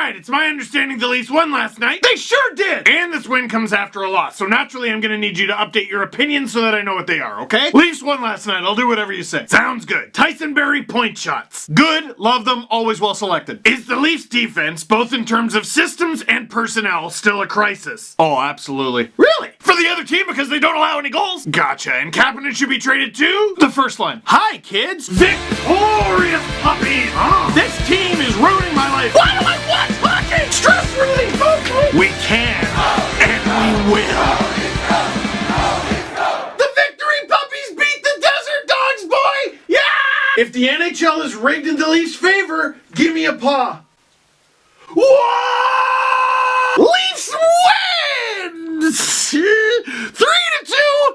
Alright, it's my understanding the Leafs won last night. They sure did! And this win comes after a loss, so naturally I'm gonna need you to update your opinion so that I know what they are, okay? Leafs won last night, I'll do whatever you say. Sounds good. Tyson Barrie point shots. Good, love them, always well selected. Is the Leafs defense, both in terms of systems and personnel, still a crisis? Oh, absolutely. Really? For the other team because they don't allow any goals? Gotcha. And Kapanen should be traded too? The first line. Hi, kids. Victorious puppies. This team is ruining my life. Why do I watch hockey? Stress relief, okay? We can. And we will. The Victory Puppies beat the Desert Dogs, boy! Yeah! If the NHL is rigged in the Leafs' favor, give me a paw. Whoa! Leafs win! 3-2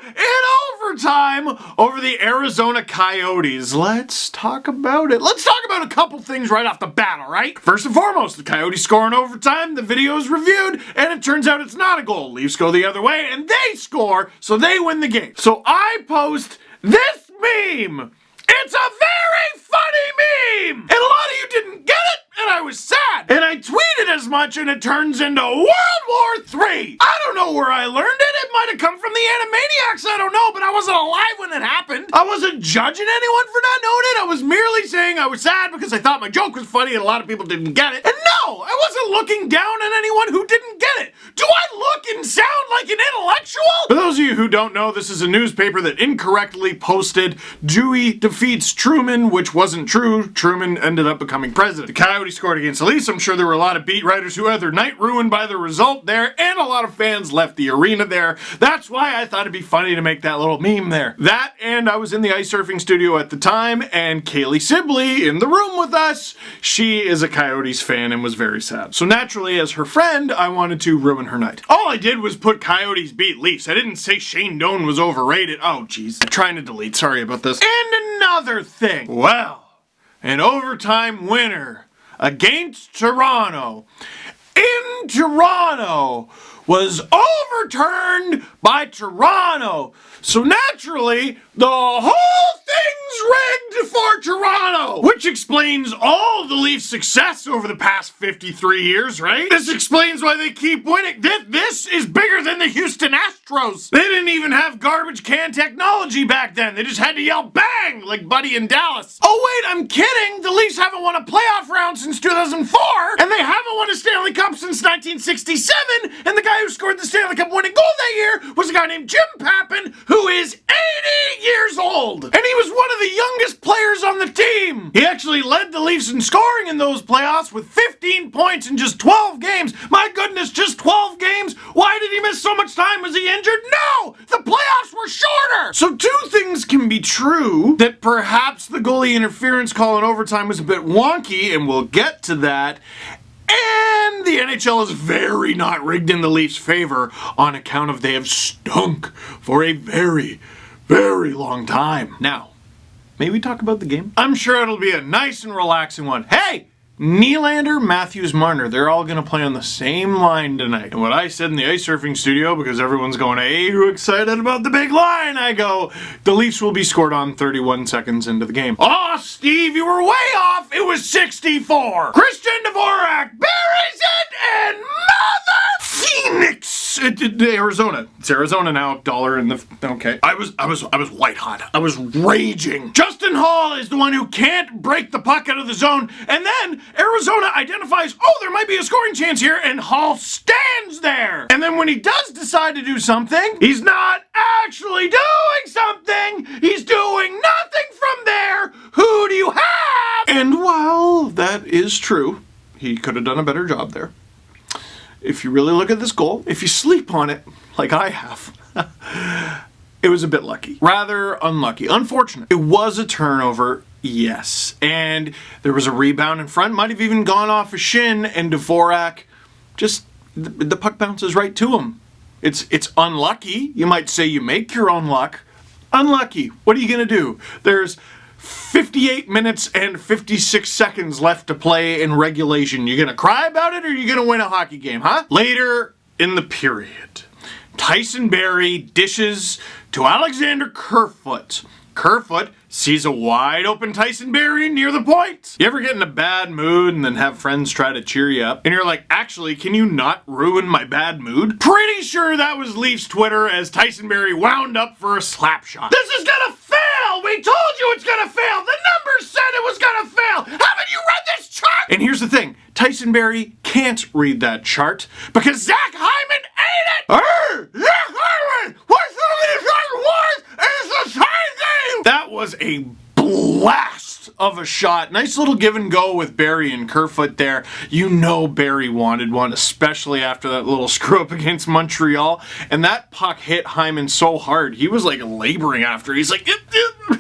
in overtime over the Arizona Coyotes. Let's talk about it. Let's talk about a couple things right off the bat, alright? First and foremost, the Coyotes score in overtime, the video is reviewed, and it turns out it's not a goal. Leafs go the other way, and they score, so they win the game. So I post this meme. It's a very funny meme! And a lot of you didn't get it, and I was sad. And I tweeted as much, and it turns into World War III. I don't know where I learned it. It might have come from the Animaniacs, I don't know, but I wasn't alive when it happened. I wasn't judging anyone for not knowing it. I was merely saying I was sad because I thought my joke was funny and a lot of people didn't get it. And no, I wasn't looking down on anyone who didn't get it. Do I look and sound like an intellectual? For those of you who don't know, this is a newspaper that incorrectly posted Dewey defeats Truman, which wasn't true. Truman ended up becoming president. The Coyotes scored against the Leafs. I'm sure there were a lot of beat writers who had their night ruined by the result there, and a lot of fans left the arena there. That's why I thought it'd be funny to make that little meme there. That, and I was in the ice surfing studio at the time, and Kaylee Sibley in the room with us. She is a Coyotes fan and was very sad. So naturally, as her friend, I wanted to ruin her night. All I did was put Coyotes beat Leafs. I didn't say Shane Doan was overrated. Oh, jeez. I'm trying to delete. Sorry about this. And another thing. Well, an overtime winner against Toronto in Toronto was overturned by Toronto. So naturally, the whole thing's rigged for Toronto, which explains all the Leafs' success over the past 53 years, right? This explains why they keep winning. This is bigger than the Houston Astros. They didn't even have garbage can technology back then. They just had to yell bang like Buddy in Dallas. Oh wait, I'm kidding. The Leafs haven't won a playoff round since 2004, and they haven't won a Stanley Cup since 1967, and the guy who scored the Stanley Cup winning goal that year was a guy named Jim Pappen, who is 80 years old, and he was one of the youngest players on the team. He actually led the Leafs in scoring in those playoffs with 15 points in just 12 games. My goodness, just 12 games? Why did he miss so much time? Was he injured? No! The playoffs were shorter! So two things can be true, that perhaps the goalie interference call in overtime was a bit wonky, and we'll get to that, and the NHL is very not rigged in the Leafs' favor on account of they have stunk for a very, very long time. Now, may we talk about the game? I'm sure it'll be a nice and relaxing one. Hey! Nylander, Matthews, Marner, they're all going to play on the same line tonight. And what I said in the ice surfing studio, because everyone's going, hey, who excited about the big line? I go, the Leafs will be scored on 31 seconds into the game. Oh, Steve, you were way off. It was 64. Christian Dvorak buries it and mother Phoenix. Arizona. It's Arizona now. Dollar in the... Okay. I was white hot. I was raging. Justin Hall is the one who can't break the puck out of the zone, and then Arizona identifies, oh, there might be a scoring chance here, and Hall stands there. And then when he does decide to do something, he's not actually doing something. He's doing nothing from there. Who do you have? And while that is true, he could have done a better job there. If you really look at this goal, if you sleep on it, like I have, it was a bit lucky. Rather unlucky. Unfortunate. It was a turnover, yes. And there was a rebound in front, might have even gone off a shin, and Dvorak just, the puck bounces right to him. It's unlucky. You might say you make your own luck. Unlucky. What are you going to do? There's 58 minutes and 56 seconds left to play in regulation. You gonna cry about it, or you gonna win a hockey game, huh? Later in the period, Tyson Barrie dishes to Alexander Kerfoot. Kerfoot sees a wide open Tyson Barrie near the point. You ever get in a bad mood and then have friends try to cheer you up? And you're like, actually, can you not ruin my bad mood? Pretty sure that was Leafs Twitter as Tyson Barrie wound up for a slap shot. This is gonna fail! We told you it's gonna fail! The numbers said it was gonna fail! Haven't you read this chart? And here's the thing, Tyson Barrie can't read that chart because Zach Hyman ate it! Zach Hyman! What's the same game? That was a blast of a shot. Nice little give and go with Barrie and Kerfoot there. You know Barrie wanted one, especially after that little screw up against Montreal. And that puck hit Hyman so hard, he was like laboring after. He's like,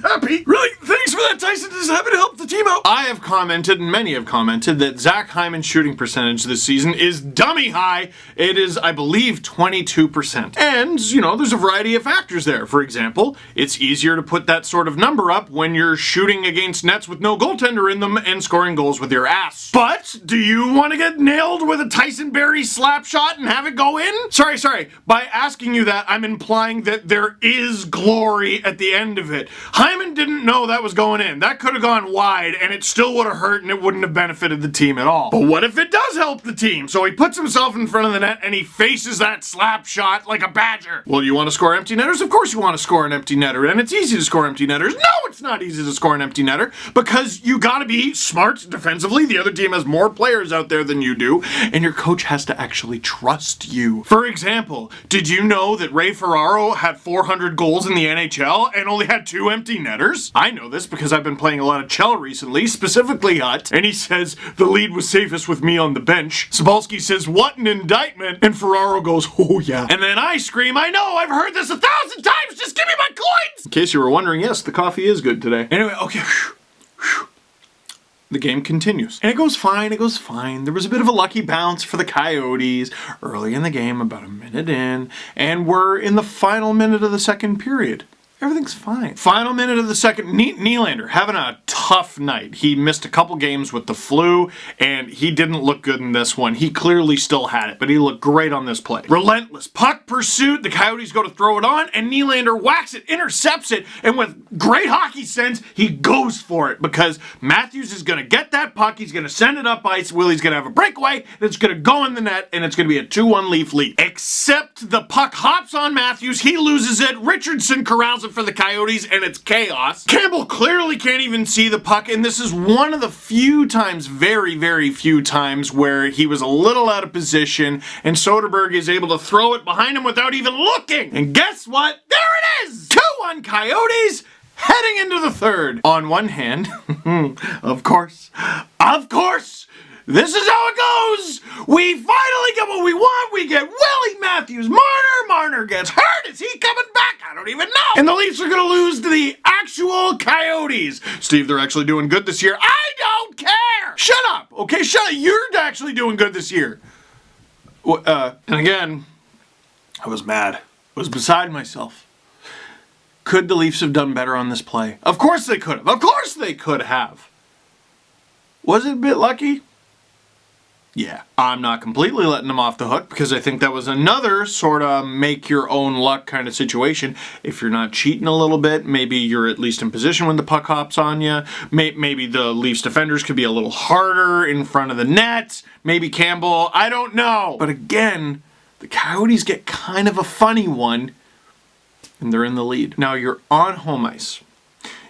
happy. Really? Thanks for that, Tyson. Just happy to help the team out. I have commented, and many have commented, that Zach Hyman's shooting percentage this season is dummy high. It is, I believe, 22%. And, you know, there's a variety of factors there. For example, it's easier to put that sort of number up when you're shooting against nets with no goaltender in them and scoring goals with your ass. But, do you want to get nailed with a Tyson Barrie slap shot and have it go in? Sorry. By asking you that, I'm implying that there is glory at the end of it. Hyman didn't know that was going in. That could have gone wide, and it still would have hurt, and it wouldn't have benefited the team at all. But what if it does help the team? So he puts himself in front of the net, and he faces that slap shot like a badger. Well, you want to score empty netters? Of course you want to score an empty netter, and it's easy to score empty netters. No, it's not easy to score an empty netter, because you gotta be smart defensively. The other team has more players out there than you do, and your coach has to actually trust you. For example, did you know that Ray Ferraro had 400 goals in the NHL and only had 2 empty netters? I know this because I've been playing a lot of Chell recently, specifically Hut, and he says the lead was safest with me on the bench. Sabalski says, what an indictment, and Ferraro goes, oh yeah. And then I scream, I know, I've heard this 1,000 times, just give me my coins! In case you were wondering, yes, the coffee is good today. Anyway, okay. The game continues. And it goes fine. There was a bit of a lucky bounce for the Coyotes early in the game, about a minute in, and we're in the final minute of the second period. Everything's fine. Final minute of the second, Nylander having a tough night. He missed a couple games with the flu, and he didn't look good in this one. He clearly still had it, but he looked great on this play. Relentless puck pursuit. The Coyotes go to throw it on, and Nylander whacks it, intercepts it, and with great hockey sense, he goes for it because Matthews is going to get that puck. He's going to send it up ice. Willie's going to have a breakaway. It's going to go in the net, and it's going to be a 2-1 Leaf lead. Except the puck hops on Matthews. He loses it. Richardson corrals it for the Coyotes, and it's chaos. Campbell clearly can't even see the puck, and this is one of the few times, very few times, where he was a little out of position, and Soderberg is able to throw it behind him without even looking. And guess what? There it is! 2-1 Coyotes! Heading into the third. On one hand, of course, this is how it goes. We finally get what we want. We get Willie Matthews. Marner gets hurt. Is he coming back? I don't even know. And the Leafs are going to lose to the actual Coyotes. Steve, they're actually doing good this year. I don't care. Shut up. Okay, shut up. You're actually doing good this year. And again, I was mad. I was beside myself. Could the Leafs have done better on this play? Of course they could have. Of course they could have. Was it a bit lucky? Yeah, I'm not completely letting them off the hook because I think that was another sort of make your own luck kind of situation. If you're not cheating a little bit, maybe you're at least in position when the puck hops on you. Maybe the Leafs defenders could be a little harder in front of the net. Maybe Campbell, I don't know. But again, the Coyotes get kind of a funny one and they're in the lead. Now you're on home ice.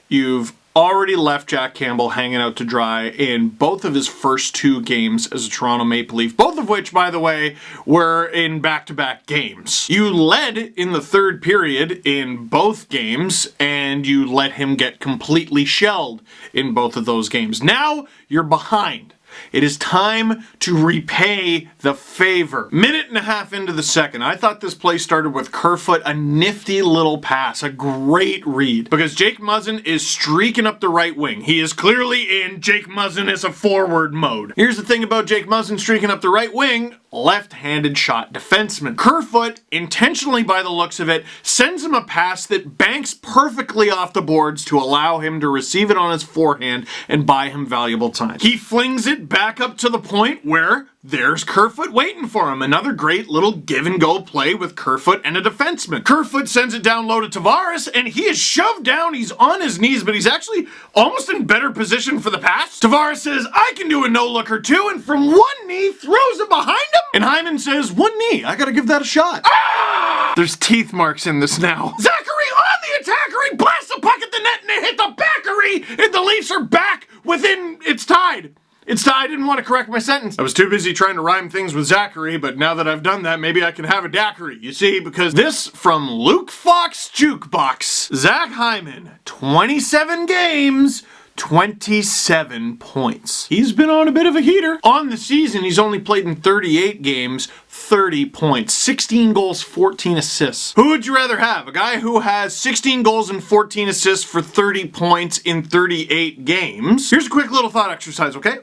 You've already left Jack Campbell hanging out to dry in both of his first 2 games as a Toronto Maple Leaf, both of which, by the way, were in back-to-back games. You led in the third period in both games, and you let him get completely shelled in both of those games. Now you're behind. It is time to repay the favor. Minute and a half into the second, I thought this play started with Kerfoot, a nifty little pass, a great read, because Jake Muzzin is streaking up the right wing. He is clearly in Jake Muzzin is a forward mode. Here's the thing about Jake Muzzin streaking up the right wing, left-handed shot defenseman. Kerfoot, intentionally by the looks of it, sends him a pass that banks perfectly off the boards to allow him to receive it on his forehand and buy him valuable time. He flings it back up to the point where there's Kerfoot waiting for him. Another great little give-and-go play with Kerfoot and a defenseman. Kerfoot sends it down low to Tavares, and he is shoved down. He's on his knees, but he's actually almost in better position for the pass. Tavares says, I can do a no-looker too, and from one knee throws it behind him. And Hyman says, one knee, I gotta give that a shot. Ah! There's teeth marks in this now. Zachary on the attacker, he blasts the puck at the net, and it hit the backery, and the Leafs are back within, it's tied. I didn't want to correct my sentence. I was too busy trying to rhyme things with Zachary, but now that I've done that, maybe I can have a daiquiri. You see, because this from Luke Fox Jukebox. Zach Hyman, 27 games, 27 points. He's been on a bit of a heater. On the season, he's only played in 38 games, 30 points, 16 goals, 14 assists. Who would you rather have? A guy who has 16 goals and 14 assists for 30 points in 38 games? Here's a quick little thought exercise, okay?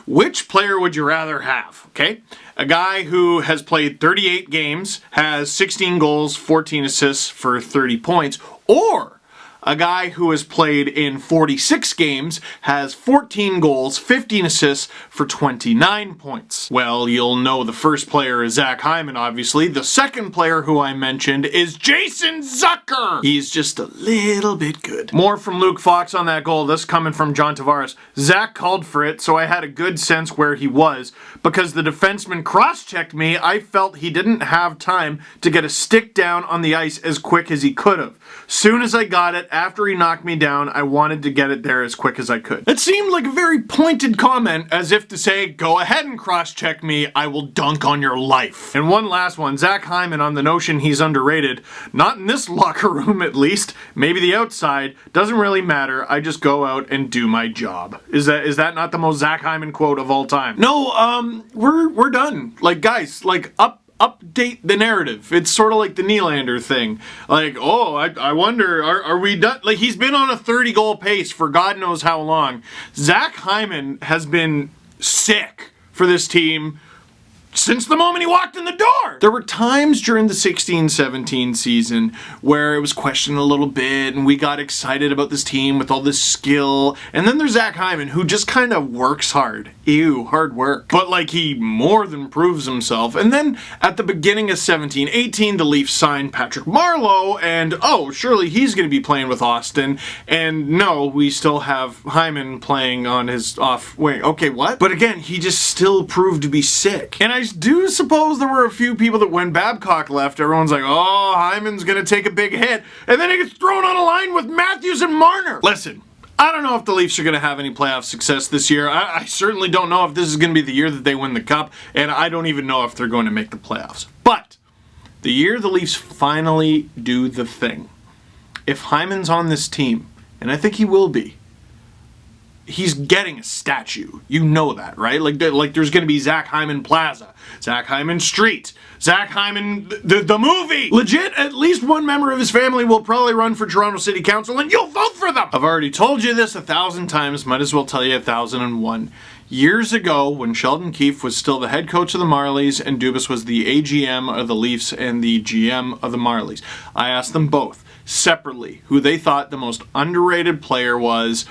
Which player would you rather have, okay? A guy who has played 38 games, has 16 goals, 14 assists for 30 points, or a guy who has played in 46 games, has 14 goals, 15 assists for 29 points. Well, you'll know the first player is Zach Hyman, obviously. The second player who I mentioned is Jason Zucker. He's just a little bit good. More from Luke Fox on that goal. This coming from John Tavares. Zach called for it, so I had a good sense where he was. Because the defenseman cross-checked me, I felt he didn't have time to get a stick down on the ice as quick as he could have. Soon as I got it, after he knocked me down, I wanted to get it there as quick as I could. It seemed like a very pointed comment, as if to say, go ahead and cross-check me, I will dunk on your life. And one last one, Zach Hyman on the notion he's underrated. Not in this locker room, at least. Maybe the outside. Doesn't really matter. I just go out and do my job. Is that not the most Zach Hyman quote of all time? No, we're done. Like, guys, like, update the narrative. It's sort of like the Nylander thing. Like, oh, I wonder, are we done? Like, he's been on a 30-goal pace for God knows how long. Zach Hyman has been sick for this team since the moment he walked in the door. There were times during the 16-17 season where it was questioned a little bit and we got excited about this team with all this skill. And then there's Zach Hyman, who just kind of works hard. Ew, hard work. But like, he more than proves himself. And then at the beginning of 17-18, the Leafs signed Patrick Marleau, and oh, surely he's going to be playing with Austin. And no, we still have Hyman playing on his off wing. Okay, what? But again, he just still proved to be sick. And I do suppose there were a few people that when Babcock left, everyone's like, oh, Hyman's gonna take a big hit. And then he gets thrown on a line with Matthews and Marner. Listen, I don't know if the Leafs are gonna have any playoff success this year. I certainly don't know if this is gonna be the year that they win the Cup, and I don't even know if they're going to make the playoffs. But the year the Leafs finally do the thing, if Hyman's on this team, and I think he will be, he's getting a statue. You know that, right? Like there's going to be Zach Hyman Plaza, Zach Hyman Street, Zach Hyman, the movie. Legit, at least one member of his family will probably run for Toronto City Council, and you'll vote for them. I've already told you this 1,000 times, might as well tell you 1,001. Years ago, when Sheldon Keefe was still the head coach of the Marlies and Dubas was the AGM of the Leafs and the GM of the Marlies, I asked them both separately who they thought the most underrated player was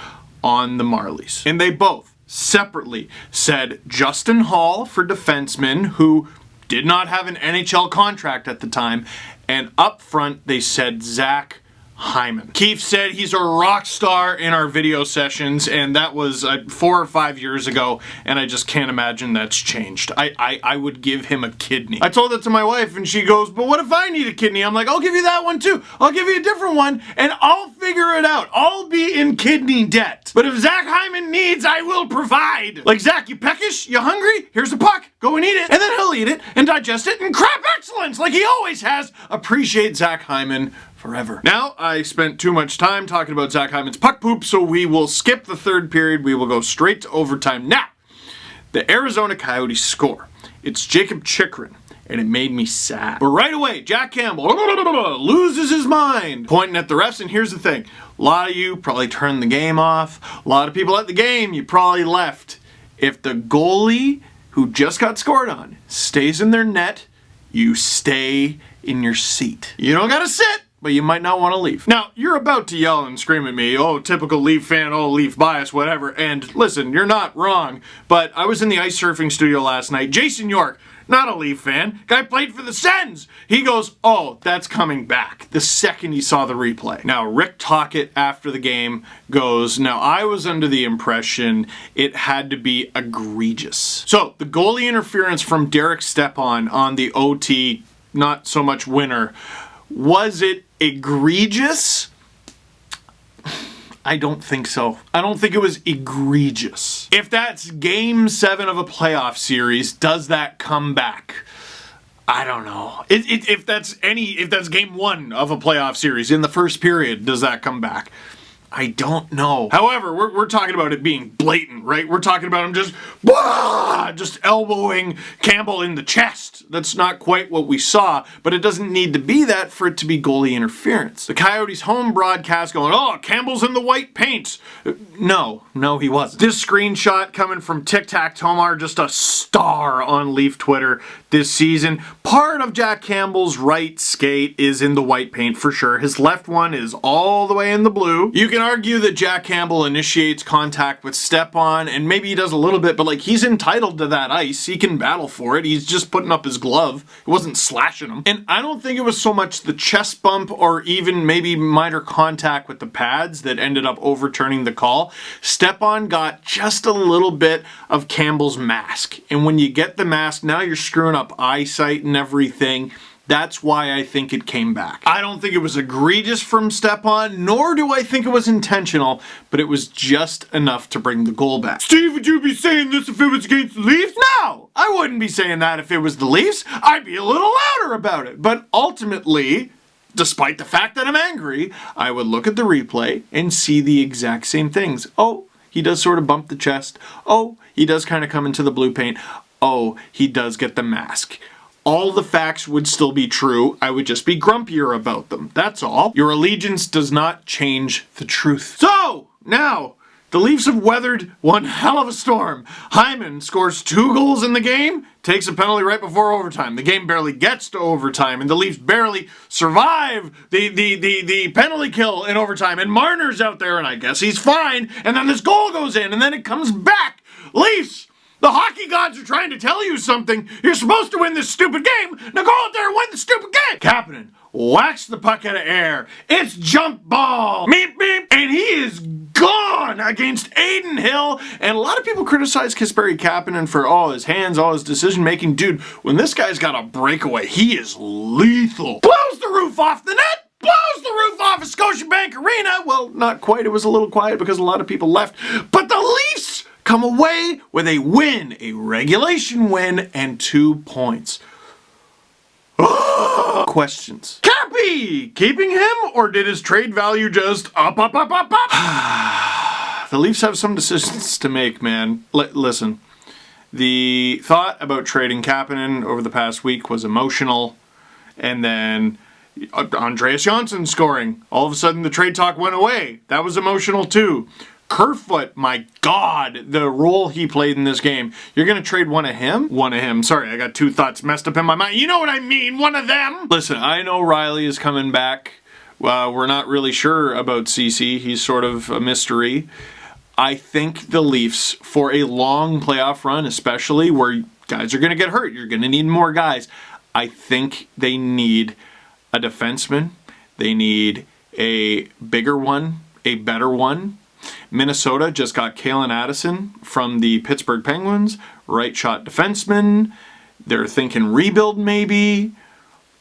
on the Marlies. And they both separately said Justin Hall for defenseman, who did not have an NHL contract at the time, and up front they said Zach Hyman. Keefe said he's a rock star in our video sessions, and that was 4 or 5 years ago, and I just can't imagine that's changed. I would give him a kidney. I told that to my wife, and she goes, but what if I need a kidney? I'm like, I'll give you that one too. I'll give you a different one, and I'll figure it out. I'll be in kidney debt. But if Zach Hyman needs, I will provide. Like, Zach, you peckish? You hungry? Here's a puck. Go and eat it. And then he'll eat it and digest it and crap excellence like he always has. Appreciate Zach Hyman forever. Now, I spent too much time talking about Zach Hyman's puck poop, so we will skip the third period. We will go straight to overtime. Now, the Arizona Coyotes score. It's Jacob Chychrun, and it made me sad. But right away, Jack Campbell loses his mind, pointing at the refs, and here's the thing. A lot of you probably turned the game off. A lot of people at the game, you probably left. If the goalie who just got scored on stays in their net, you stay in your seat. You don't gotta sit, but you might not want to leave. Now, you're about to yell and scream at me, oh, typical Leaf fan, oh, Leaf bias, whatever. And listen, you're not wrong, but I was in the ice surfing studio last night. Jason York, not a Leaf fan, guy played for the Sens. He goes, oh, that's coming back, the second he saw the replay. Now, Rick Tocchet after the game goes, now I was under the impression it had to be egregious. So, the goalie interference from Derek Stepan on the OT, not so much winner, was it egregious? I don't think so. I don't think it was egregious. If that's game 7 of a playoff series, does that come back? I don't know. If that's game 1 of a playoff series in the first period, does that come back? I don't know. However, we're talking about it being blatant, right? We're talking about him just elbowing Campbell in the chest. That's not quite what we saw, but it doesn't need to be that for it to be goalie interference. The Coyotes home broadcast going, oh, Campbell's in the white paint. No, he wasn't. This screenshot coming from Tic Tac Tomar, just a star on Leaf Twitter this season. Part of Jack Campbell's right skate is in the white paint for sure. His left one is all the way in the blue. You can argue that Jack Campbell initiates contact with Stepan, and maybe he does a little bit, but like, he's entitled to that ice. He can battle for it. He's just putting up his glove. It wasn't slashing him. And I don't think it was so much the chest bump or even maybe minor contact with the pads that ended up overturning the call. Stepan got just a little bit of Campbell's mask. And when you get the mask, now you're screwing up eyesight and everything. That's why I think it came back. I don't think it was egregious from Stepan, nor do I think it was intentional, but it was just enough to bring the goal back. Steve, would you be saying this if it was against the Leafs? No, I wouldn't be saying that if it was the Leafs. I'd be a little louder about it. But ultimately, despite the fact that I'm angry, I would look at the replay and see the exact same things. Oh, he does sort of bump the chest. Oh, he does kind of come into the blue paint. Oh, he does get the mask. All the facts would still be true. I would just be grumpier about them. That's all. Your allegiance does not change the truth. So, now, the Leafs have weathered one hell of a storm. Hyman scores 2 goals in the game, takes a penalty right before overtime. The game barely gets to overtime, and the Leafs barely survive the penalty kill in overtime. And Marner's out there, and I guess he's fine. And then this goal goes in, and then it comes back. Leafs! The hockey gods are trying to tell you something. You're supposed to win this stupid game. Now go out there and win the stupid game. Kapanen whacks the puck out of air. It's jump ball. Meep, meep. And he is gone against Aiden Hill. And a lot of people criticize Kasperi Kapanen for all his hands, all his decision making. Dude, when this guy's got a breakaway, he is lethal. Blows the roof off the net. Blows the roof off of Scotiabank Arena. Well, not quite. It was a little quiet because a lot of people left. But the Leafs come away with a win, a regulation win, and 2 points. Questions. Cappy! Keeping him, or did his trade value just up? The Leafs have some decisions to make, man. Listen, the thought about trading Kapanen over the past week was emotional, and then Andreas Johnsson scoring. All of a sudden, the trade talk went away. That was emotional, too. Kerfoot, my God, the role he played in this game. You're going to trade one of him? One of him. Sorry, I got 2 thoughts messed up in my mind. You know what I mean, one of them. Listen, I know Riley is coming back. We're not really sure about CC. He's sort of a mystery. I think the Leafs, for a long playoff run, especially where guys are going to get hurt, you're going to need more guys. I think they need a defenseman. They need a bigger one, a better one. Minnesota just got Kalen Addison from the Pittsburgh Penguins, right shot defenseman. They're thinking rebuild maybe.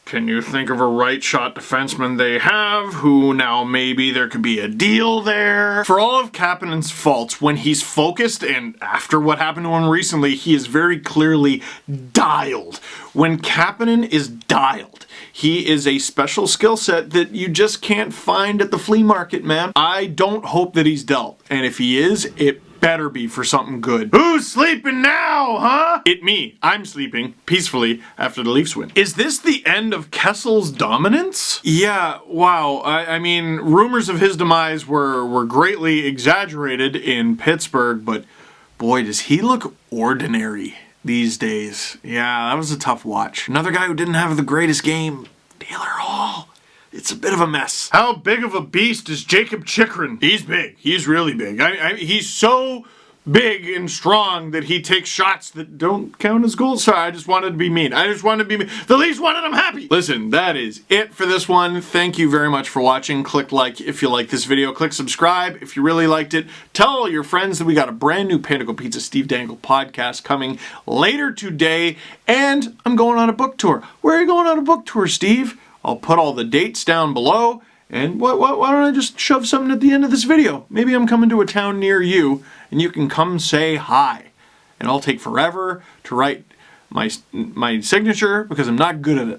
Can you think of a right shot defenseman they have who now maybe there could be a deal there? For all of Kapanen's faults, when he's focused, and after what happened to him recently, he is very clearly dialed. When Kapanen is dialed, he is a special skill set that you just can't find at the flea market, man. I don't hope that he's dealt. And if he is, it better be for something good. Who's sleeping now, huh? Me. I'm sleeping peacefully after the Leafs win. Is this the end of Kessel's dominance? Yeah, wow. I mean, rumors of his demise were greatly exaggerated in Pittsburgh, but boy, does he look ordinary these days. Yeah, that was a tough watch. Another guy who didn't have the greatest game, Taylor Hall. It's a bit of a mess. How big of a beast is Jacob Chikrin? He's big. He's really big. He's so big and strong that he takes shots that don't count as goals. Sorry, I just wanted to be mean. The Leafs won and I'm happy. Listen, that is it for this one. Thank you very much for watching. Click like if you like this video. Click subscribe if you really liked it. Tell all your friends that we got a brand new Pinnacle Pizza Steve Dangle podcast coming later today. And I'm going on a book tour. Where are you going on a book tour, Steve? I'll put all the dates down below. And why don't I just shove something at the end of this video? Maybe I'm coming to a town near you, and you can come say hi. And I'll take forever to write my signature because I'm not good at it.